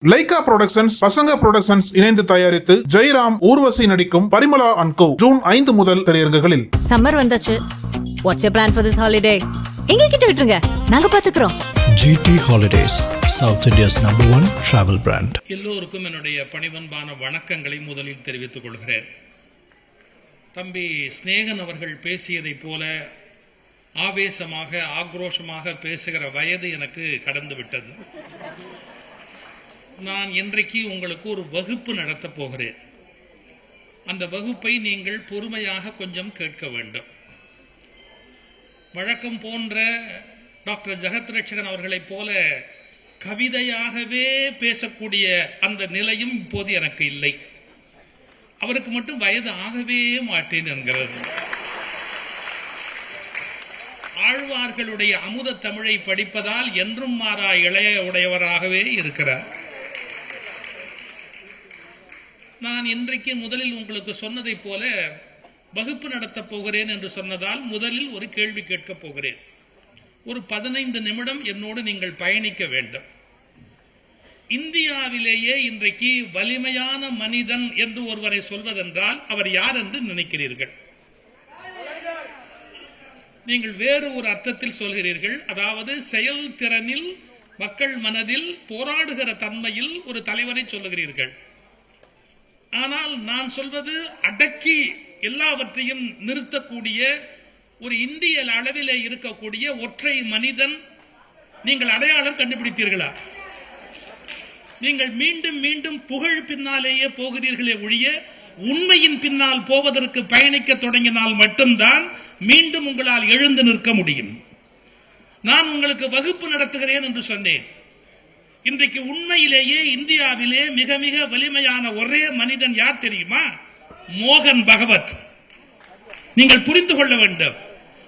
Lyca productions, பசங்க productions இணைந்து தயாரித்து ஜெயராம், ஊர்வசி நடிக்கும் பரிமளா அண்ட் கோ ஜூன் 5 முதல் திரையரங்குகளில். சம்மர் வந்தாச்சு. What's your plan for this holiday? எங்க கிட்ட விட்டுருங்க, நாங்க பாத்துக்கிறோம். GT Holidays, South India's #1 travel brand. எல்லோருக்கும் என்னுடைய பணிவன்பான வணக்கங்களை முதலில் தெரிவித்துக் கொள்கிறேன். தம்பி ஸ்நேகன் அவர்கள் பேசியதை போல ஆவேசமாக ஆக்ரோஷமாக பேசுகிற வயது எனக்கு கடந்து விட்டது. நான் இன்றைக்கு உங்களுக்கு ஒரு வகுப்பு நடத்தப் போகிறேன். அந்த வகுப்பை நீங்கள் பொறுமையாக கொஞ்சம் கேட்க வேண்டும். வழக்கம் போன்ற டாக்டர் ஜெகத் ரட்சகன் அவர்களைப் போல கவிதையாகவே பேசக்கூடிய அந்த நிலையும் இப்போது எனக்கு இல்லை. அவருக்கு மட்டும் வயது ஆகவே மாட்டேன் என்கிறது. ஆழ்வார்களுடைய அமுத தமிழை படிப்பதால் என்றும் மாறா இளைய உடையவராகவே இருக்கிறார். நான் இன்றைக்கு முதலில் உங்களுக்கு சொன்னதை போல வகுப்பு நடத்தப் போகிறேன் என்று சொன்னதால் முதலில் ஒரு கேள்வி கேட்கப் போகிறேன். ஒரு 15 நிமிடம் என்னோடு நீங்கள் பயணிக்க வேண்டும். இந்தியாவிலேயே இன்றைக்கு வலிமையான மனிதன் என்று ஒருவரை சொல்வதென்றால் அவர் யார் என்று நினைக்கிறீர்கள்? நீங்கள் வேறு ஒரு அர்த்தத்தில் சொல்கிறீர்கள். அதாவது செயல்திறனில், மக்கள் மனதில் போராடுகிற தன்மையில் ஒரு தலைவரை சொல்லுகிறீர்கள். ஆனால் நான் சொல்வது அடக்கி எல்லாவற்றையும் நிறுத்தக்கூடிய ஒரு இந்திய அளவிலே இருக்கக்கூடிய ஒற்றை மனிதன் நீங்கள் அடையாளம் கண்டுபிடித்தீர்களா? நீங்கள் மீண்டும் மீண்டும் புகழ் பின்னாலேயே போகிறீர்களே ஒழிய உண்மையின் பின்னால் போவதற்கு பயணிக்க தொடங்கினால் மட்டும்தான் மீண்டும் உங்களால் எழுந்து நிற்க முடியும். நான் உங்களுக்கு வகுப்பு நடத்துகிறேன் என்று சொன்னேன். இன்றைக்கு உண்மையிலேயே இந்தியாவிலே மிக மிக வலிமையான ஒரே மனிதன் யார் தெரியுமா? மோகன் பகவத். நீங்கள் புரிந்து கொள்ள வேண்டும்.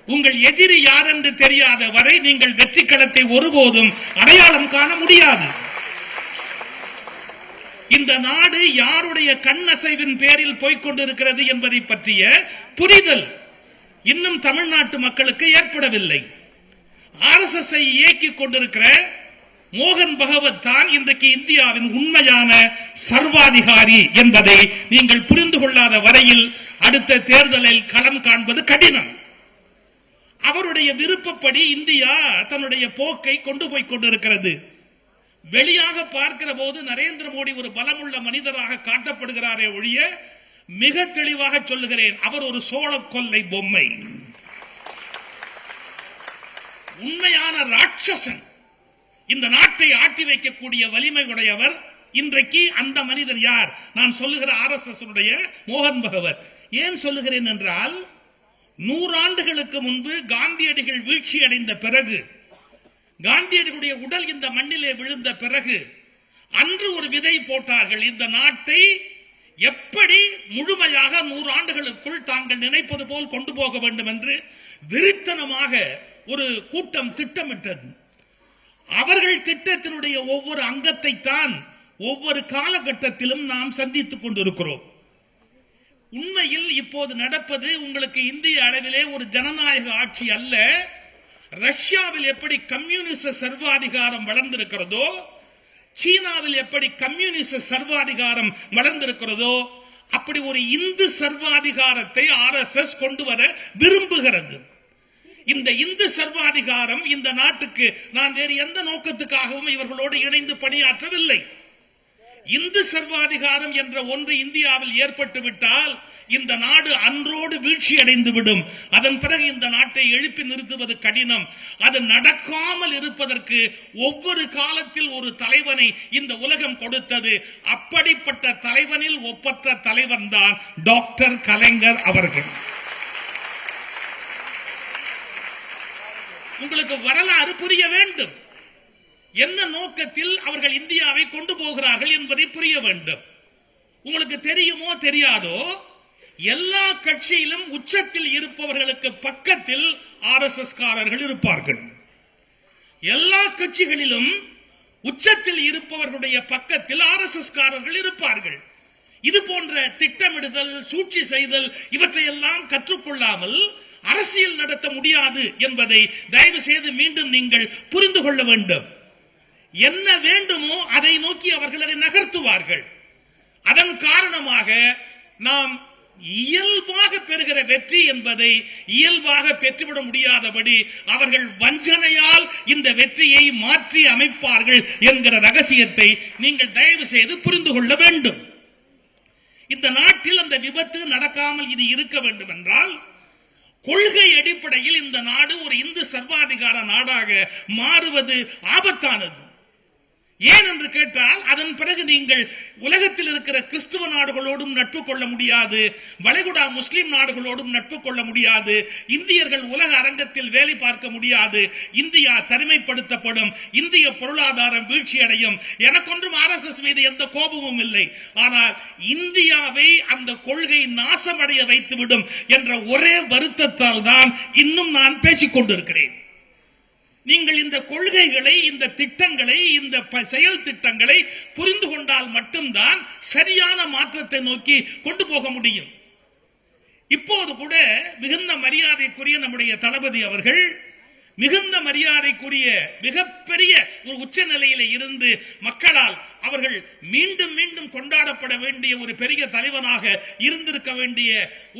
உங்கள் எதிரி யார் என்று தெரியாத வரை நீங்கள் வெற்றி களத்தை ஒருபோதும் அடையாளம் காண முடியாது. இந்த நாடு யாருடைய கண்ணசைவின் பேரில் போய்கொண்டிருக்கிறது என்பதை பற்றிய புரிதல் இன்னும் தமிழ்நாட்டு மக்களுக்கு ஏற்படவில்லை. RSS இயக்கிக் கொண்டிருக்கிற மோகன் பகவத் தான் இன்றைக்கு இந்தியாவின் உண்மையான சர்வாதிகாரி என்பதை நீங்கள் புரிந்து கொள்ளாத வரையில் அடுத்த தேர்தலில் களம் காண்பது கடினம். அவருடைய விருப்பப்படி இந்தியா தன்னுடைய போக்கை கொண்டு போய் கொண்டிருக்கிறது. வெளியாக பார்க்கிற போது நரேந்திர மோடி ஒரு பலமுள்ள மனிதராக காட்டப்படுகிறாரே ஒழிய மிக தெளிவாக சொல்லுகிறேன், அவர் ஒரு சோழ கொல்லை பொம்மை. உண்மையான ராட்சசன், இந்த நாட்டை ஆட்டி வைக்கக்கூடிய வலிமை உடையவர் இன்றைக்கு அந்த மனிதர் யார்? நான் சொல்லுகிற RSS மோகன் பகவத். ஏன் சொல்லுகிறேன் என்றால், 100 ஆண்டுகளுக்கு முன்பு காந்தியடிகள் வீழ்ச்சி அடைந்த பிறகு, காந்தியடிகளுடைய உடல் இந்த மண்ணிலே விழுந்த பிறகு அன்று ஒரு விதை போட்டார்கள். இந்த நாட்டை எப்படி முழுமையாக 100 ஆண்டுகளுக்குள் தாங்கள் நினைப்பது போல் கொண்டு போக வேண்டும் என்று வெறித்தனமாக ஒரு கூட்டம் திட்டமிட்டது. அவர்கள் திட்டத்தினுடைய ஒவ்வொரு அங்கத்தை தான் ஒவ்வொரு காலகட்டத்திலும் நாம் சந்தித்துக் கொண்டிருக்கிறோம். உண்மையில் இப்போது நடப்பது உங்களுக்கு இந்திய அளவிலே ஒரு ஜனநாயக ஆட்சி அல்ல. ரஷ்யாவில் எப்படி கம்யூனிச சர்வாதிகாரம் வளர்ந்திருக்கிறதோ, சீனாவில் எப்படி கம்யூனிச சர்வாதிகாரம் வளர்ந்திருக்கிறதோ, அப்படி ஒரு இந்து சர்வாதிகாரத்தை RSS கொண்டு வர விரும்புகிறது. இந்த இந்து சர்வாதிகாரம் இந்த நாட்டுக்கு நான் வேறு எந்த நோக்கத்துக்காகவும் இவர்களோடு இணைந்து பணியாற்றவில்லை. இந்து சர்வாதிகாரம் என்ற ஒன்று இந்தியாவில் ஏற்பட்டு விட்டால் இந்த நாடு அன்றோடு வீழ்ச்சி அடைந்து விடும். அதன் பிறகு இந்த நாட்டை எழுப்பி நிறுத்துவது கடினம். அது நடக்காமல் இருப்பதற்கு ஒவ்வொரு காலத்தில் ஒரு தலைவனை இந்த உலகம் கொடுத்தது. அப்படிப்பட்ட தலைவனில் ஒப்பற்ற தலைவன் தான் டாக்டர் கலைஞர் அவர்கள். உங்களுக்கு வரலாறு புரிய வேண்டும். என்ன நோக்கத்தில் அவர்கள் இந்தியாவை கொண்டு போகிறார்கள் என்பதை புரிய வேண்டும். உங்களுக்கு தெரியுமோ தெரியாதோ, எல்லா கட்சியிலும் உச்சத்தில் இருப்பவர்களுக்கு பக்கத்தில் RSS காரர்கள் இருப்பார்கள். எல்லா கட்சிகளிலும் உச்சத்தில் இருப்பவர்களுடைய பக்கத்தில் RSS காரர்கள் இருப்பார்கள். இது போன்ற திட்டமிடுதல், சூழ்ச்சி செய்தல் இவற்றையெல்லாம் கற்றுக்கொள்ளாமல் அரசியல் நடத்த முடியாது என்பதை தயவு செய்து மீண்டும் நீங்கள் புரிந்து கொள்ள வேண்டும். என்ன வேண்டுமோ அதை நோக்கி அவர்கள் அதை நகர்த்துவார்கள். அதன் காரணமாக நாம் இயல்பாக பெறுகிற வெற்றி என்பதை இயல்பாக பெற்றுவிட முடியாதபடி அவர்கள் வஞ்சனையால் இந்த வெற்றியை மாற்றி அமைப்பார்கள் என்கிற ரகசியத்தை நீங்கள் தயவு செய்து புரிந்து கொள்ள வேண்டும். இந்த நாட்டில் அந்த விபத்து நடக்காமல் இது இருக்க வேண்டும் என்றால் கொள்கை அடிப்படையில் இந்த நாடு ஒரு இந்து சர்வாதிகார நாடாக மாறுவது ஆபத்தானது. ஏன் என்று கேட்டால் அதன் பிறகு நீங்கள் உலகத்தில் இருக்கிற கிறிஸ்துவ நாடுகளோடும் நட்பு கொள்ள முடியாது, வளைகுடா முஸ்லிம் நாடுகளோடும் நட்பு கொள்ள முடியாது, இந்தியர்கள் உலக அரங்கத்தில் வேலை பார்க்க முடியாது, இந்தியா தனிமைப்படுத்தப்படும், இந்திய பொருளாதாரம் வீழ்ச்சி அடையும். எனக்கொன்றும் RSS மீது எந்த கோபமும் இல்லை. ஆனால் இந்தியாவை அந்த கொள்கை நாசமடைய வைத்துவிடும் என்ற ஒரே வருத்தத்தால் தான் இன்னும் நான் பேசிக் கொண்டிருக்கிறேன். நீங்கள் இந்த கொள்கைகளை, இந்த திட்டங்களை, இந்த செயல் திட்டங்களை புரிந்து கொண்டால் மட்டும்தான் சரியான மாற்றத்தை நோக்கி கொண்டு போக முடியும். இப்போது கூட மிகுந்த மரியாதைக்குரிய நம்முடைய தளபதி அவர்கள் மிகுந்த மரியாதைக்குரிய மிகப்பெரிய ஒரு உச்ச நிலையில இருந்து மக்களால் அவர்கள் மீண்டும் மீண்டும் கொண்டாடப்பட வேண்டிய ஒரு பெரிய தலைவனாக இருந்திருக்க வேண்டிய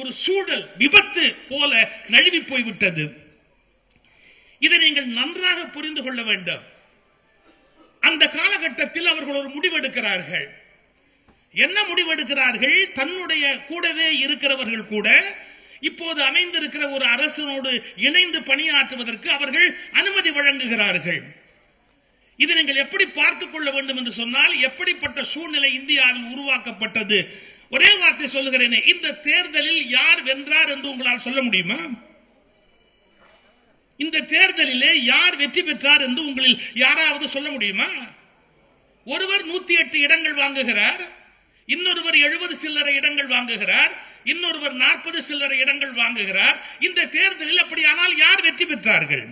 ஒரு சூழல் விபத்து போல நழுவி போய்விட்டது. இதை நீங்கள் நன்றாக புரிந்து கொள்ள வேண்டும். அந்த காலகட்டத்தில் அவர்கள் ஒரு முடிவெடுக்கிறார்கள். என்ன முடிவெடுக்கிறார்கள்? தன்னுடைய கூடவே இருக்கிறவர்கள் கூட இப்போது அமைந்திருக்கிற ஒரு அரசனோடு இணைந்து பணியாற்றுவதற்கு அவர்கள் அனுமதி வழங்குகிறார்கள். இதை நீங்கள் எப்படி பார்த்துக் கொள்ள வேண்டும் என்று சொன்னால், எப்படிப்பட்ட சூழ்நிலை இந்தியாவில் உருவாக்கப்பட்டது? ஒரே வார்த்தை சொல்லுகிறேனே, இந்த தேர்தலில் யார் வென்றார் என்று உங்களால் சொல்ல முடியுமா? இந்த தேர்தலிலே யார் வெற்றி பெற்றார் என்று உங்களில் யாராவது சொல்ல முடியுமா? ஒருவர் 108 இடங்கள் வாங்குகிறார், இன்னொருவர் 70 சில்லறை இடங்கள் வாங்குகிறார், இன்னொருவர் 40 சில்லறை இடங்கள் வாங்குகிறார். இந்த தேர்தலில் அப்படியானால் யார் வெற்றி பெற்றார்கள்?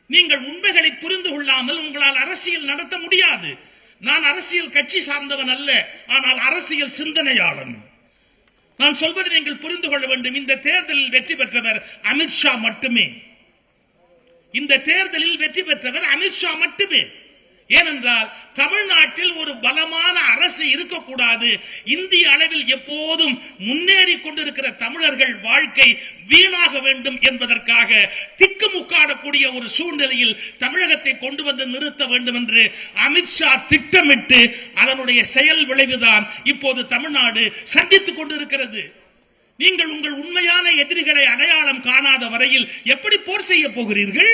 நீங்கள் உண்மைகளை புரிந்து கொள்ளாமல் உங்களால் அரசியல் நடத்த முடியாது. நான் அரசியல் கட்சி சார்ந்தவன் அல்ல, ஆனால் அரசியல் சிந்தனையாளன். நான் சொல்வதை நீங்கள் புரிந்து கொள்ள வேண்டும். இந்த தேர்தலில் வெற்றி பெற்றவர் அமித்ஷா மட்டுமே. இந்த தேர்தலில் வெற்றி பெற்றவர் அமித்ஷா மட்டுமே. ஏனென்றால் தமிழ்நாட்டில் ஒரு பலமான அரசு இருக்கக்கூடாது. இந்திய அளவில் எப்போதும் முன்னேறி கொண்டிருக்கிற தமிழர்கள் வாழ்க்கை வீணாக வேண்டும் என்பதற்காக திக்குமுக்காடக்கூடிய ஒரு சூழ்நிலையில் தமிழகத்தை கொண்டு வந்து நிறுத்த வேண்டும் என்று அமித்ஷா திட்டமிட்டு அதனுடைய செயல் விளைவுதான் இப்போது தமிழ்நாடு சந்தித்துக் கொண்டிருக்கிறது. நீங்கள் உங்கள் உண்மையான எதிரிகளை அடையாளம் காணாத வரையில் எப்படி போர் செய்ய போகிறீர்கள்?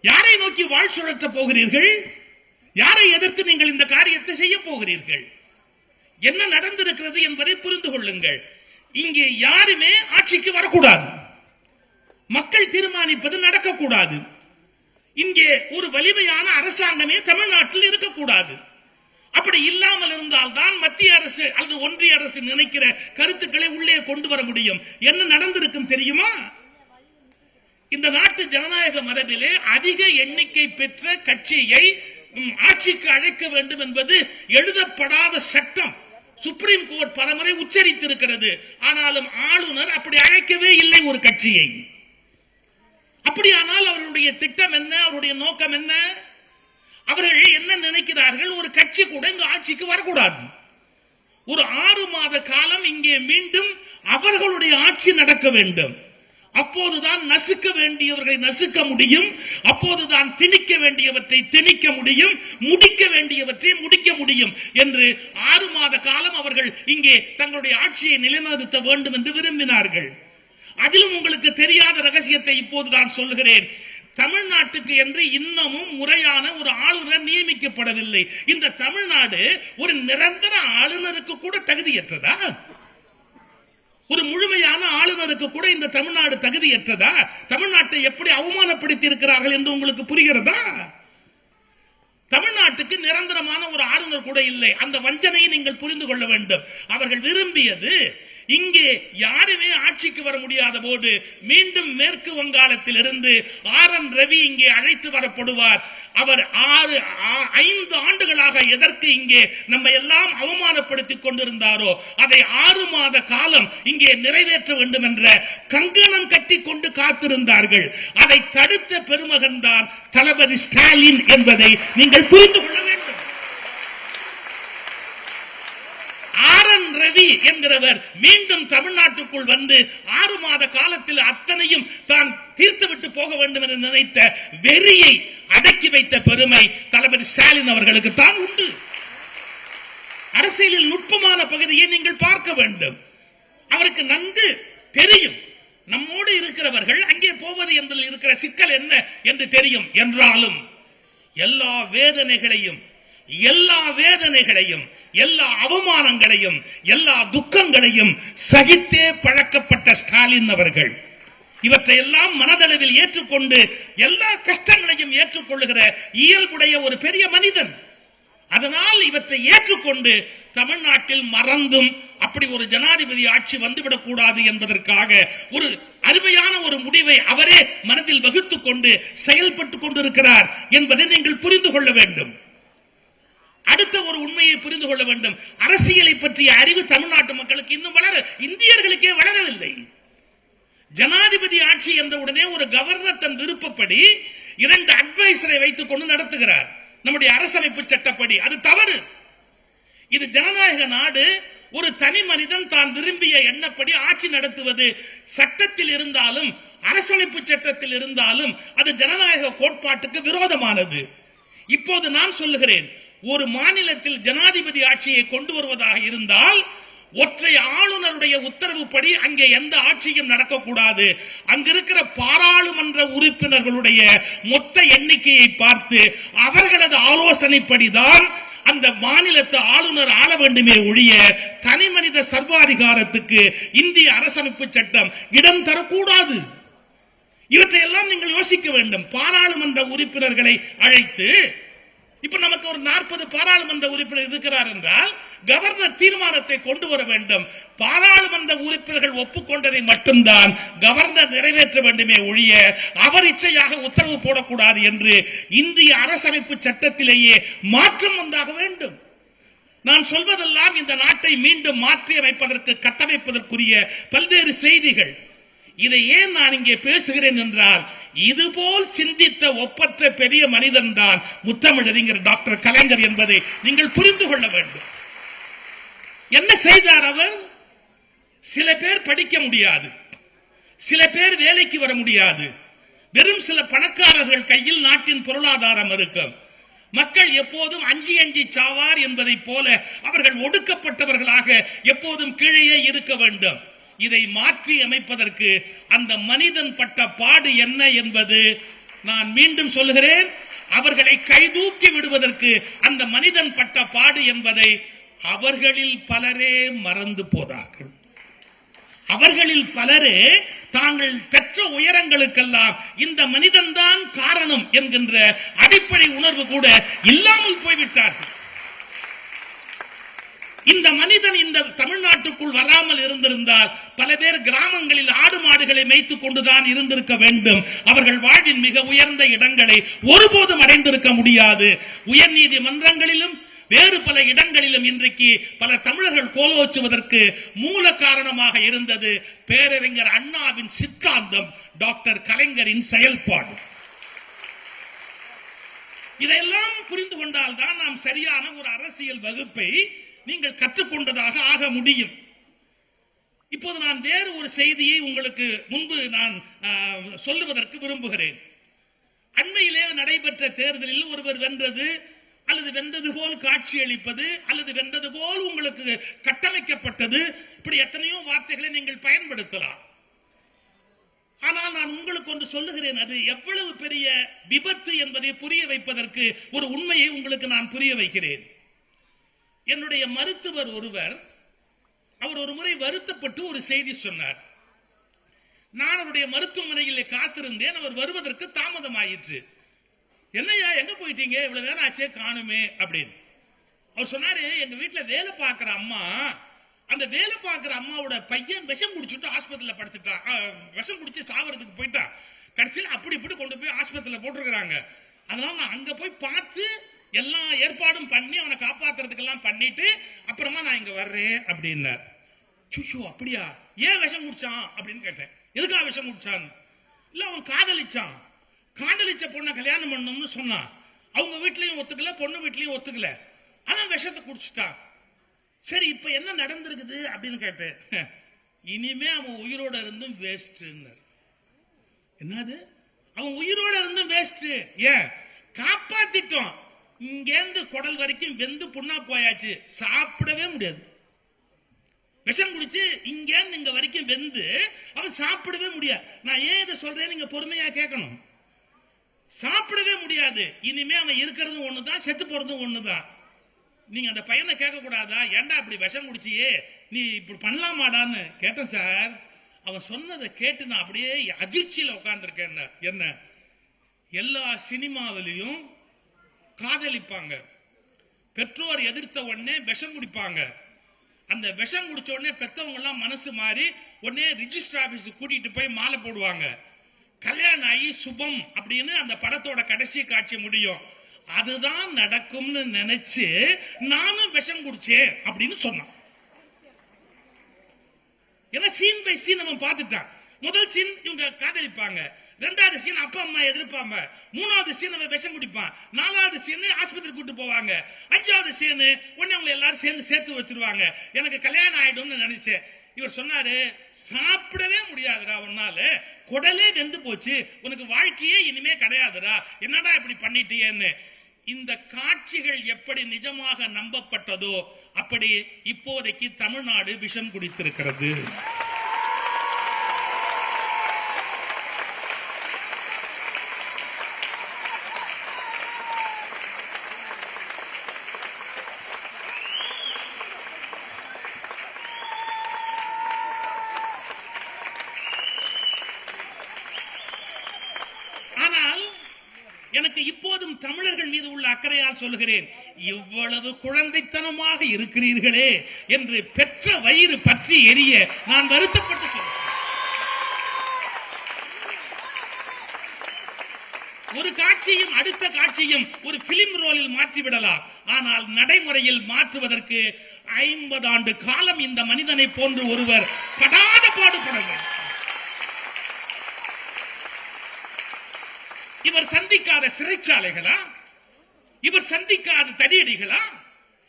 யாரை நோக்கி வாழ் சுழற்ற போகிறீர்கள்? யாரை எதிர்த்து நீங்கள் இந்த காரியத்தை செய்ய போகிறீர்கள்? என்ன நடந்திருக்கிறது என்பதை புரிந்து கொள்ளுங்கள். இங்கே யாருமே ஆட்சிக்கு வரக்கூடாது. மக்கள் தீர்மானிப்பது நடக்கக்கூடாது. இங்கே ஒரு வலிமையான அரசாங்கமே தமிழ்நாட்டில் இருக்கக்கூடாது. அப்படி இல்லாமல் இருந்தால் தான் மத்திய அரசு அல்லது ஒன்றிய அரசு நினைக்கிற கருத்துக்களை உள்ளே கொண்டு வர முடியும். என்ன நடந்திருக்கும் தெரியுமா? இந்த நாட்டு ஜனநாயக மரபிலே அதிக எண்ணிக்கை பெற்ற கட்சியை ஆட்சிக்கு அழைக்க வேண்டும் என்பது எழுதப்படாத சட்டம். சுப்ரீம் கோர்ட் பலமுறை உச்சரித்திருக்கிறது. ஆனாலும் ஆளுநர் அப்படி அழைக்கவே இல்லை ஒரு கட்சியை. அப்படியானால் அவர்களுடைய திட்டம் என்ன? அவருடைய நோக்கம் என்ன? அவர்கள் என்ன நினைக்கிறார்கள்? ஒரு கட்சி கூட இங்கு ஆட்சிக்கு வரக்கூடாது. ஒரு 6 மாத காலம் இங்கே மீண்டும் அவர்களுடைய ஆட்சி நடக்க வேண்டும். அப்போதுதான் நசுக்க வேண்டியவர்களை நசுக்க முடியும். அப்போதுதான் திணிக்க வேண்டியவற்றை திணிக்க முடியும், முடிக்க வேண்டியவற்றை முடிக்க முடியும் என்று 6 மாத காலம் அவர்கள் இங்கே தங்களுடைய ஆட்சியை நிலைநிறுத்த வேண்டும் என்று விரும்பினார்கள். அதிலும் உங்களுக்கு தெரியாத ரகசியத்தை இப்போது நான் சொல்லுகிறேன். தமிழ்நாட்டுக்கு என்று இன்னமும் முறையான ஒரு ஆளுநர் நியமிக்கப்படவில்லை. இந்த தமிழ்நாடு ஒரு நிரந்தர ஆளுநருக்கு கூட தகுதியற்றதா? ஒரு முழுமையான ஆளுநருக்கு கூட இந்த தமிழ்நாடு தகுதியற்றதா? தமிழ்நாட்டை எப்படி அவமானப்படுத்தி இருக்கிறார்கள் என்று உங்களுக்கு புரிகிறதா? தமிழ்நாட்டுக்கு நிரந்தரமான ஒரு ஆளுநர் கூட இல்லை. அந்த வஞ்சனையை நீங்கள் புரிந்து கொள்ள வேண்டும். அவர்கள் விரும்பியது இங்கே யாருமே ஆட்சிக்கு வர முடியாத போது மீண்டும் மேற்கு வங்காளத்தில் இருந்து RN ரவி இங்கே அழைத்து வரப்படுவார். அவர் 5 ஆண்டுகளாக எதற்கு இங்கே நம்ம எல்லாம் அவமானப்படுத்திக் கொண்டிருந்தாரோ அதை 6 மாத காலம் இங்கே நிறைவேற்ற வேண்டும் என்ற கங்கணம் கட்டி கொண்டு காத்திருந்தார்கள். அதை தடுத்த பெருமகன் தான் தளபதி ஸ்டாலின் என்பதை நீங்கள் புரிந்து கொள்ள வேண்டும். RN ரவி என்கிறவர் மீண்டும் தமிழ்நாட்டுக்குள் வந்து 6 மாத காலத்தில் அத்தனையும் தான் தீர்த்துவிட்டு போக வேண்டும் என்று நினைத்த வெறியை அடக்கி வைத்த பெருமை தளபதி ஸ்டாலின் அவர்களுக்கு தான் உண்டு. அரசியலில் நுட்பமான பகுதியை நீங்கள் பார்க்க வேண்டும். அவருக்கு நன்கு தெரியும் நம்மோடு இருக்கிறவர்கள் அங்கே போவது என்பதில் இருக்கிற சிக்கல் என்ன என்று தெரியும். என்றாலும் எல்லா வேதனைகளையும் எல்லா அவமானங்களையும் எல்லா துக்கங்களையும் சகித்தே பழக்கப்பட்ட ஸ்டாலின் அவர்கள் இவற்றையெல்லாம் மனதளவில் ஏற்றுக்கொண்டு எல்லா கஷ்டங்களையும் ஏற்றுக்கொள்ளுகிற இயல்புடைய ஒரு பெரிய மனிதன். அதனால் இவற்றை ஏற்றுக்கொண்டு தமிழ்நாட்டில் மறந்தும் அப்படி ஒரு ஜனாதிபதி ஆட்சி வந்துவிடக் கூடாது என்பதற்காக ஒரு அருமையான ஒரு முடிவை அவரே மனதில் வகுத்துக் கொண்டு செயல்பட்டுக் கொண்டிருக்கிறார் என்பதை நீங்கள் புரிந்து கொள்ள வேண்டும். அடுத்த ஒரு உண்மையை புரிந்து கொள்ள வேண்டும். அரசியலை பற்றிய அறிவு தமிழ்நாட்டு மக்களுக்கு இன்னும் இந்தியர்களுக்கே வளரவில்லை. ஜனாதிபதி ஆட்சி என்ற உடனே ஒரு கவர்னர் தன் விருப்பப்படி 2 அட்வைசரை வைத்துக் கொண்டு நடத்துகிறார். நம்முடைய அரசமைப்பு சட்டப்படி அது தவறு. இது ஜனநாயக நாடு. ஒரு தனி மனிதன் தான் விரும்பிய எண்ணப்படி ஆட்சி நடத்துவது சட்டத்தில் இருந்தாலும் அரசமைப்பு சட்டத்தில் இருந்தாலும் அது ஜனநாயக கோட்பாட்டுக்கு விரோதமானது. இப்போது நான் சொல்லுகிறேன், ஒரு மாநிலத்தில் ஜனாதிபதி ஆட்சியை கொண்டு வருவதாக இருந்தால் ஒற்றை ஆளுநருடைய உத்தரவுப்படி அங்கே எந்த ஆட்சியும் நடக்கக்கூடாது. அங்கிருக்கிற பாராளுமன்ற உறுப்பினர்களுடைய மொத்த எண்ணிக்கையை பார்த்து அவர்களது ஆலோசனைப்படிதான் அந்த மாநிலத்தை ஆளுநர் ஆள வேண்டுமே ஒழிய தனி மனித சர்வாதிகாரத்துக்கு இந்திய அரசமைப்பு சட்டம் இடம் தரக்கூடாது. இவற்றையெல்லாம் நீங்கள் யோசிக்க வேண்டும். பாராளுமன்ற உறுப்பினர்களை அழைத்து, இப்ப நமக்கு ஒரு 40 பாராளுமன்ற உறுப்பினர் இருக்கிறார் என்றால் கவர்னர் தீர்மானத்தை கொண்டு வர வேண்டும். பாராளுமன்ற உறுப்பினர்கள் ஒப்புக்கொண்டதை மட்டும்தான் கவர்னர் நிறைவேற்ற வேண்டுமே ஒழிய அவர் இச்சையாக உத்தரவு போடக்கூடாது என்று இந்திய அரசமைப்பு சட்டத்திலேயே மாற்றம் வந்தாக வேண்டும். நான் சொல்வதெல்லாம் இந்த நாட்டை மீண்டும் மாற்றி அமைப்பதற்கு கட்டமைப்பதற்குரிய பல்வேறு செய்திகள். இதை ஏன் நான் இங்கே பேசுகிறேன் என்றால், இதுபோல் சிந்தித்த ஒப்பற்ற பெரிய மனிதன் தான் முத்தமிழறிஞர் டாக்டர் கலைஞர் என்பதை நீங்கள் புரிந்து கொள்ள வேண்டும். என்ன செய்தார் அவர்? சில பேர் படிக்க முடியாது, சில பேர் வேலைக்கு வர முடியாது, வெறும் சில பணக்காரர்கள் கையில் நாட்டின் பொருளாதாரம் இருக்கும். மக்கள் எப்போதும் அஞ்சி அஞ்சி சாவார் என்பதை போல அவர்கள் ஒடுக்கப்பட்டவர்களாக எப்போதும் கீழே இருக்க வேண்டும். இதை மாற்றி அமைப்பதற்கு அந்த மனிதன் பட்ட பாடு என்ன என்பது நான் மீண்டும் சொல்லுகிறேன். அவர்களை கைதூக்கி விடுவதற்கு அந்த மனிதன் பட்ட பாடு என்பதை அவர்களில் பலரே மறந்து போனார்கள். அவர்களில் பலரே தாங்கள் பெற்ற உயரங்களுக்கெல்லாம் இந்த மனிதன் தான் காரணம் என்கின்ற அடிப்படை உணர்வு கூட இல்லாமல் போய்விட்டார்கள். இந்த மனிதன் இந்த தமிழ்நாட்டுக்குள் வராமல் இருந்திருந்தால் பல பேர் கிராமங்களில் ஆடு மாடுகளை மேய்த்துக் கொண்டுதான் இருந்திருக்க வேண்டும். அவர்கள் வாழ்வின் மிக உயர்ந்த இடங்களை ஒருபோதும் அடைந்திருக்க முடியாது. உயர் நீதிமன்றங்களிலும் வேறு பல இடங்களிலும் இன்றைக்கு பல தமிழர்கள் கோலோச்சுவதற்கு மூல காரணமாக இருந்தது பேரறிஞர் அண்ணாவின் சித்தாந்தம், டாக்டர் கலைஞரின் செயல்பாடு. இதையெல்லாம் புரிந்து கொண்டால் தான் நாம் சரியான ஒரு அரசியல் வகுப்பை நீங்கள் கற்றுக்கொண்டதாக ஆக முடியும். இப்போது நான் வேறு ஒரு செய்தியை உங்களுக்கு முன்பு நான் சொல்லுவதற்கு விரும்புகிறேன். அண்மையிலே நடைபெற்ற தேர்தலில் ஒருவர் வென்றது அல்லது வென்றது போல் காட்சியளிப்பது அல்லது வென்றது போல் உங்களுக்கு கட்டமைக்கப்பட்டது, இப்படி எத்தனையோ வார்த்தைகளை நீங்கள் பயன்படுத்தலாம். ஆனால் நான் உங்களுக்கு ஒன்று சொல்லுகிறேன், அது எவ்வளவு பெரிய விபத்து என்பதை புரிய வைப்பதற்கு ஒரு உண்மையை உங்களுக்கு நான் புரிய வைக்கிறேன். என்னுடைய மருத்துவர் ஒருவர், அவர் ஒரு முறை வருத்தப்பட்டு ஒரு செய்தி சொன்னார். நான் அவருடைய மருத்துவமனையில் காத்திருந்தேன். அவர் வருவதற்கு தாமதமாயிற்று. என்னையா எங்க போயிட்டீங்க, இவ்வளவு நேரம் ஆச்சே காணுமே அப்படின்னு. அவர் சொன்னாரு, எங்க வீட்டுல வேலை பார்க்கிற அம்மா அந்த வேலை பார்க்கிற அம்மாவோட பையன் விஷம் குடிச்சுட்டு ஆஸ்பத்திரியில படுத்துட்டான். விஷம் குடிச்சு சாவறதுக்கு போயிட்டான். கடைசியில் அப்படி இப்படி கொண்டு போய் ஆஸ்பத்திரியில போட்டிருக்கிறாங்க. அதனால நான் அங்க போய் பார்த்து எல்லா ஏற்பாடும் பண்ணி அவனை காப்பாத்துறதுக்கு எல்லாம் பண்ணிட்டு அப்புறமா நான் இங்க வர்றேன் அப்படின்னார். சுஷு அப்படியா, ஏன் விஷம் குடிச்சான் அப்படின்னு கேட்டேன். எதுக்காக விஷம் குடிச்சான்? இல்ல அவன் காதலிச்சான், காதலிச்ச பொண்ணை கல்யாணம் பண்ணணும்னு சொன்னான். அவங்க வீட்லயும் ஒத்துக்கல, பொண்ணு வீட்லயும் ஒத்துக்கல, ஆனா விஷத்தை குடிச்சிட்டான். சரி இப்ப என்ன நடந்திருக்குது அப்படின்னு கேட்டேன். இனிமே அவன் உயிரோட இருந்தும் வேஸ்ட். என்னது அவன் உயிரோட இருந்தும் வேஸ்ட்? ஏன்? காப்பாத்திட்டோம், இங்கேருந்து குடல் வரைக்கும் வெந்து புண்ணா போயாச்சு, சாப்பிடவே முடியாது. விஷம் குடிச்சு இங்கேருந்து இங்க வரைக்கும் வெந்து அவன் சாப்பிடவே முடியாது. நான் ஏன் இதை சொல்றேன், நீங்க பொறுமையா கேட்கணும். சாப்பிடவே முடியாது. இனிமே அவன் இருக்கிறது ஒண்ணுதான், செத்து போறதும் ஒண்ணுதான். நீங்க அந்த பையனை கேட்க கூடாதா, ஏண்டா அப்படி விஷம் குடிச்சியே, நீ இப்படி பண்ணலாமாடான்னு கேட்டேன் சார். அவன் சொன்னதை கேட்டு நான் அப்படியே அதிர்ச்சியில உட்கார்ந்துருக்கேன். என்ன, எல்லா சினிமாவிலையும் காதலிப்பாங்க, பெற்றோர் எதிர்த்த உடனே விஷம் குடிப்பாங்க. அந்த விஷம் குடிச்ச உடனே பெத்தவங்க எல்லாம் மனசு மாறி உடனே ரிஜிஸ்டர் ஆபீஸ் கூட்டிட்டு போய் மாலை போடுவாங்க. கல்யாணம் ஆகி சுபம் அப்படின்னு அந்த படத்தோட கடைசி காட்சி முடியும். அதுதான் நடக்கும்னு நினைச்சு நானும் விஷம் குடிச்சேன் அப்படின்னு சொன்னான். ஏன்னா சீன் பை சீன் நம்ம பார்த்துட்டான். முதல் சீன் இவங்க காதலிப்பாங்க, ரெண்டாவது சீன் அப்பா அம்மா எதிர்ப்பாங்க, மூணாவது சீன் அவன் விஷம் குடிப்பான், நாலாவது சீன் ஆஸ்பத்திரி கூட்டு போவாங்க, அஞ்சாவது சீன் உடனே அவங்க எல்லாரும் சேர்ந்து சேர்த்து வச்சிருவாங்க. எனக்கு கல்யாணம் ஆயிடும்னு நினைச்சேன். இவர் சொன்னாரு, சாப்பிடவே முடியாதுடா உன்னால, குடலே வெந்து போச்சு, உனக்கு வாழ்க்கையே இனிமே கிடையாதுடா, என்னடா இப்படி பண்ணிட்டியேன்னு. இந்த காட்சிகள் எப்படி நிஜமாக நம்பப்பட்டதோ அப்படி இப்போதைக்கு தமிழ்நாடு விஷம் குடித்திருக்கிறது. ஆனால் எனக்கு இப்போதும் தமிழர்கள் மீது உள்ள அக்கறையால் சொல்லுகிறேன், இவ்வளவு குழந்தைத்தனமாக இருக்கிறீர்களே என்று பெற்ற வயிறு பற்றி எரிய நான் வருத்தப்பட்டு சொல்கிறேன். ஒரு காட்சியும் அடுத்த காட்சியும் ஒரு பிலிம் ரோலில் மாற்றிவிடலாம், ஆனால் நடைமுறையில் மாற்றுவதற்கு 50 ஆண்டு காலம் இந்த மனிதனை போன்று ஒருவர் படாத பாடுபட வேண்டும். இவர் சந்திக்காத சிறைச்சாலைகளா, இவர் சந்திக்காத தடியடிகளா,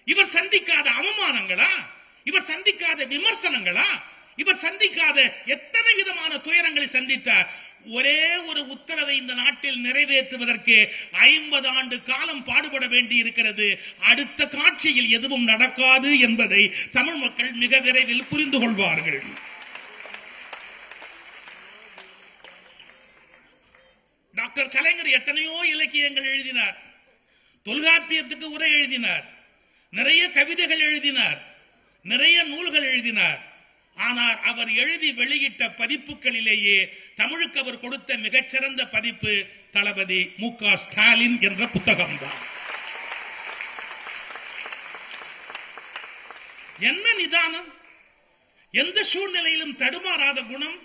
இவர் சந்திக்காத அவமானங்களா, இவர் சந்திக்காத விமர்சனங்களா, இவர் சந்திக்காத எத்தனை விதமான துயரங்களை சந்தித்தார். ஒரே ஒரு உத்தரவை இந்த நாட்டில் நிறைவேற்றுவதற்கு 50 ஆண்டு காலம் பாடுபட வேண்டி இருக்கிறது. அடுத்த காட்சியில் எதுவும் நடக்காது என்பதை தமிழ் மக்கள் மிக விரைவில் புரிந்து கொள்வார்கள். டாக்டர் கலைஞர் எத்தனையோ இலக்கியங்கள் எழுதினார், தொல்காப்பியத்துக்கு உரை எழுதினார், நிறைய கவிதைகள் எழுதினார், நிறைய நூல்கள் எழுதினார். ஆனால் அவர் எழுதி வெளியிட்ட பதிப்புகளிலேயே தமிழுக்கு அவர் கொடுத்த மிகச்சிறந்த பதிப்பு தளபதி மு.க. ஸ்டாலின் என்ற புத்தகம்தான். என்ன நிதானம், எந்த சூழ்நிலையிலும் தடுமாறாத குணம்,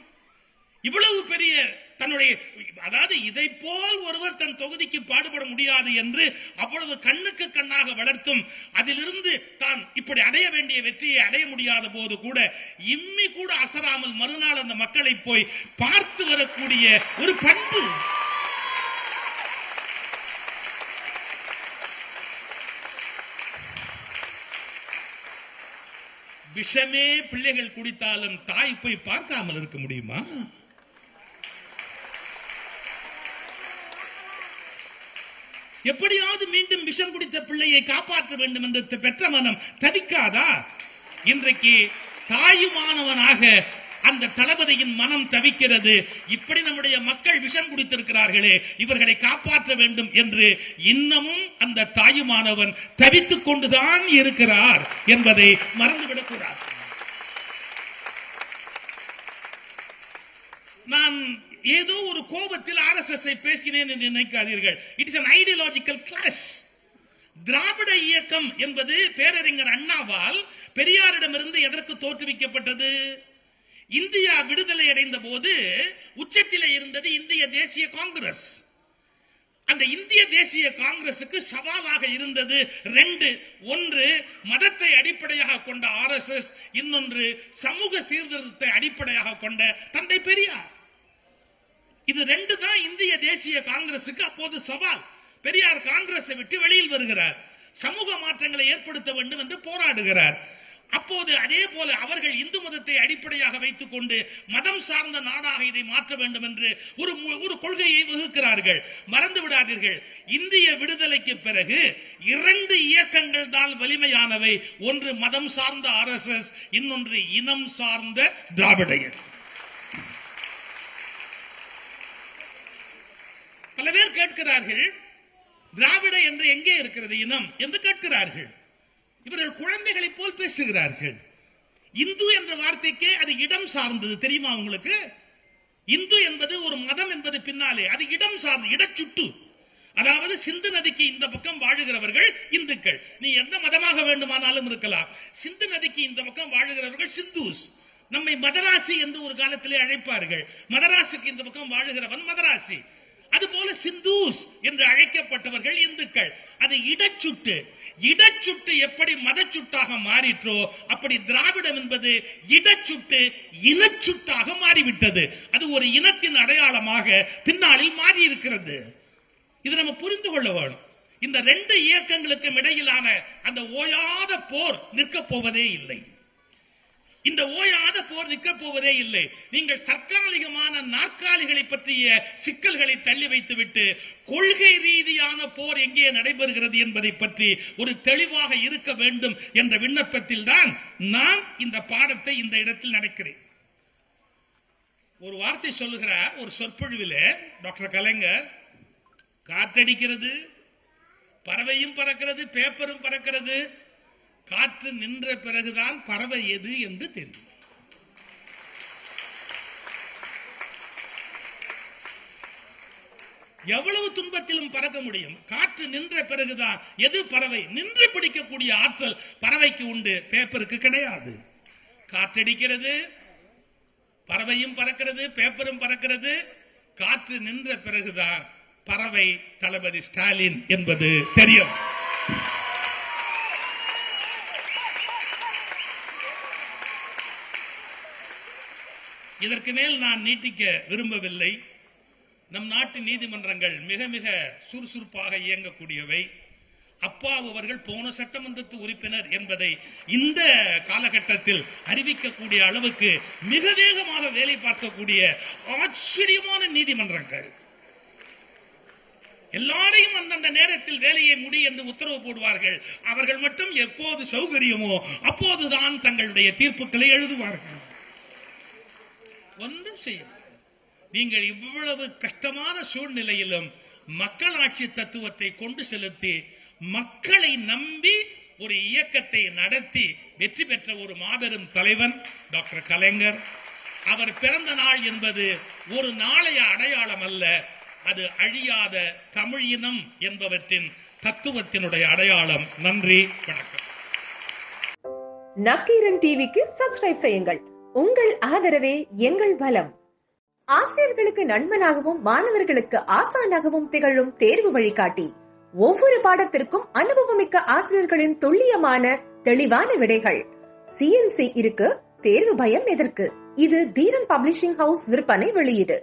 இவ்வளவு பெரிய தன்னுடைய, அதாவது இதை போல் ஒருவர் தன் தொகுதிக்கு பாடுபட முடியாது என்று அவ்வளவு கண்ணுக்கு கண்ணாக வளர்த்தும் அதிலிருந்து தான் இப்படி அடைய வேண்டிய வெற்றியை அடைய முடியாத போது கூட இம்மி கூட அசராமல் மறுநாள் அந்த மக்களை போய் பார்த்து வரக்கூடிய ஒரு பண்பு. விஷமே பிள்ளைகள் குடித்தாலும் தாய் போய் பார்க்காமல் இருக்க முடியுமா? எப்படியாவது மீண்டும் விஷம் குடித்த பிள்ளையை காப்பாற்ற வேண்டும் என்று பெற்ற மனம் தவிக்காதா? இன்றைக்கு தாயுமானவனாக அந்த தளபதியின் மனம் தவிக்கிறது. இப்படி நம்முடைய மக்கள் விஷம் குடித்திருக்கிறார்களே, இவர்களை காப்பாற்ற வேண்டும் என்று இன்னமும் அந்த தாயுமானவன் தவித்துக் கொண்டுதான் இருக்கிறார் என்பதை மறந்துவிடக் கூடாது. நான் ஏதோ ஒரு கோபத்தில் RSS பேசினேன் என்று நினைக்காதீர்கள். It is an ideological clash. திராவிட இயக்கம் என்பது பேரறிஞர் அண்ணாவால் பெரியாரிடமிருந்து எதற்கு தோற்றுவிக்கப்பட்டது? இந்தியா விடுதலை அடைந்த போது உச்சத்திலே இருந்தது இந்திய தேசிய காங்கிரஸ். அந்த இந்திய தேசிய காங்கிரசுக்கு சவாலாக இருந்தது ரெண்டு. ஒன்று மதத்தை அடிப்படையாக கொண்ட RSS, இன்னொன்று சமூக சீர்திருத்தத்தை அடிப்படையாக கொண்ட தந்தை பெரியார். இது ரெண்டு தான் இந்திய தேசிய காங்கிரசுக்கு அப்போது சவால். பெரியார் காங்கிரஸை விட்டு வெளியில் வருகிறார், சமூக மாற்றங்களை ஏற்படுத்த வேண்டும் என்று போராடுகிறார். அப்போது அதே போல அவர்கள் இந்து மதத்தை அடிப்படையாக வைத்துக் கொண்டு மதம் சார்ந்த நாடாக இதை மாற்ற வேண்டும் என்று ஒரு கொள்கையை வகுக்கிறார்கள். மறந்து விடாதீர்கள், இந்திய விடுதலைக்கு பிறகு இரண்டு இயக்கங்கள் தான் வலிமையானவை. ஒன்று மதம் சார்ந்த RSS, இன்னொன்று இனம் சார்ந்த திராவிட இயக்கம். பல பேர் கேட்கிறார்கள், திராவிட என்று எங்கே இருக்கிறது இனம் என்று கேட்கிறார்கள். இவர்கள் குழந்தைகளை போல் பேசுகிறார்கள். இந்து என்ற வார்த்தைக்கே அது இடம் சார்ந்தது, தெரியுமா உங்களுக்கு? இந்து என்பது ஒரு மதம் என்பது பின்னாலே அது இடம் சார்ந்து, இடச்சுட்டு. அதாவது சிந்து நதிக்கு இந்த பக்கம் வாழுகிறவர்கள் இந்துக்கள். நீ எந்த மதமாக வேண்டுமானாலும் இருக்கலாம். சிந்து நதிக்கு இந்த பக்கம் வாழுகிறவர்கள் சிந்துஸ். நம்மை மதராசி என்று ஒரு காலத்திலே அழைப்பார்கள். மதராசுக்கு இந்த பக்கம் வாழுகிறவன் மதராசி. அதுபோல சிந்தூஸ் என்று அழைக்கப்பட்டவர்கள் இந்துக்கள். அது இடச்சுட்டு. இடச்சுட்டு எப்படி மதச்சுட்டாக மாறிற்றோ அப்படி திராவிடம் என்பது இடச்சுட்டு இனச்சுட்டாக மாறிவிட்டது. அது ஒரு இனத்தின் அடையாளமாக பின்னாளில் மாறி இருக்கிறது. இது நம்ம புரிந்து கொள்ள வேண்டும். இந்த ரெண்டு இயக்கங்களுக்கும் இடையிலான அந்த ஓயாத போர் நிற்கப் போவதே இல்லை. இந்த ஓயாத போர் நிற்கப் போவதே இல்லை. நீங்கள் தற்காலிகமான நாற்காலிகளை பற்றிய சிக்கல்களை தள்ளி வைத்துவிட்டு கொள்கை ரீதியான போர் எங்கே நடைபெறுகிறது என்பதை பற்றி ஒரு தெளிவாக இருக்க வேண்டும் என்ற விண்ணப்பத்தில் தான் நான் இந்த பாடத்தை இந்த இடத்தில் நடக்கிறேன். ஒரு வார்த்தை சொல்லுகிறார் ஒரு சொற்பொழிவில் டாக்டர் கலைஞர். காற்றடிக்கிறது, பறவையும் பறக்கிறது, பேப்பரும் பறக்கிறது. காற்று நின்ற பிறகுதான் பறவை எது என்று தெரியும். எவ்வளவு துன்பத்திலும் பறக்க முடியும். காற்று நின்ற பிறகுதான் எது பறவை. நின்று பிடிக்கக்கூடிய ஆற்றல் பறவைக்கு உண்டு, பேப்பருக்கு கிடையாது. காற்றடிக்கிறது, பறவையும் பறக்கிறது, பேப்பரும் பறக்கிறது. காற்று நின்ற பிறகுதான் பறவை தளபதி ஸ்டாலின் என்பது தெரியும். இதற்கு மேல் நான் நீட்டிக்க விரும்பவில்லை. நம் நாட்டு நீதிமன்றங்கள் மிக மிக சுறுசுறுப்பாக இயங்கக்கூடியவை. அப்பாவு அவர்கள் போன சட்டமன்றத்து உறுப்பினர் என்பதை இந்த காலகட்டத்தில் அறிவிக்கக்கூடிய அளவுக்கு மிக வேகமாக வேலை பார்க்கக்கூடிய ஆச்சரியமான நீதிமன்றங்கள். எல்லாரையும் அந்தந்த நேரத்தில் வேலையை முடி என்று உத்தரவு போடுவார்கள். அவர்கள் மட்டும் எப்போது சௌகரியமோ அப்போதுதான் தங்களுடைய தீர்ப்புகளை எழுதுவார்கள். ஒன்றும் செய்ய நீங்கள் இவ்வளவு கஷ்டமான சூழ்நிலையிலும் மக்களாட்சி தத்துவத்தை கொண்டு செலுத்தி மக்களை நம்பி ஒரு இயக்கத்தை நடத்தி வெற்றி பெற்ற ஒரு மாபெரும் தலைவன் டாக்டர் கலைஞர். அவர் பிறந்த நாள் என்பது ஒரு நாளைய அடையாளம் அல்ல, அது அழியாத தமிழ் இனம் என்பவற்றின் தத்துவத்தினுடைய அடையாளம். நன்றி, வணக்கம். நக்கீரன் டிவிக்கு சப்ஸ்கிரைப் செய்யுங்கள். உங்கள் ஆதரவே எங்கள் பலம். ஆசிரியர்களுக்கு நண்பனாகவும் மாணவர்களுக்கு ஆசானாகவும் திகழும் தேர்வு வழிகாட்டி. ஒவ்வொரு பாடத்திற்கும் அனுபவமிக்க ஆசிரியர்களின் துல்லியமான தெளிவான விடைகள். CNC இருக்கு, தேர்வு பயம் எதற்கு? இது தீரன் பப்ளிஷிங் ஹவுஸ் விற்பனை வெளியீடு.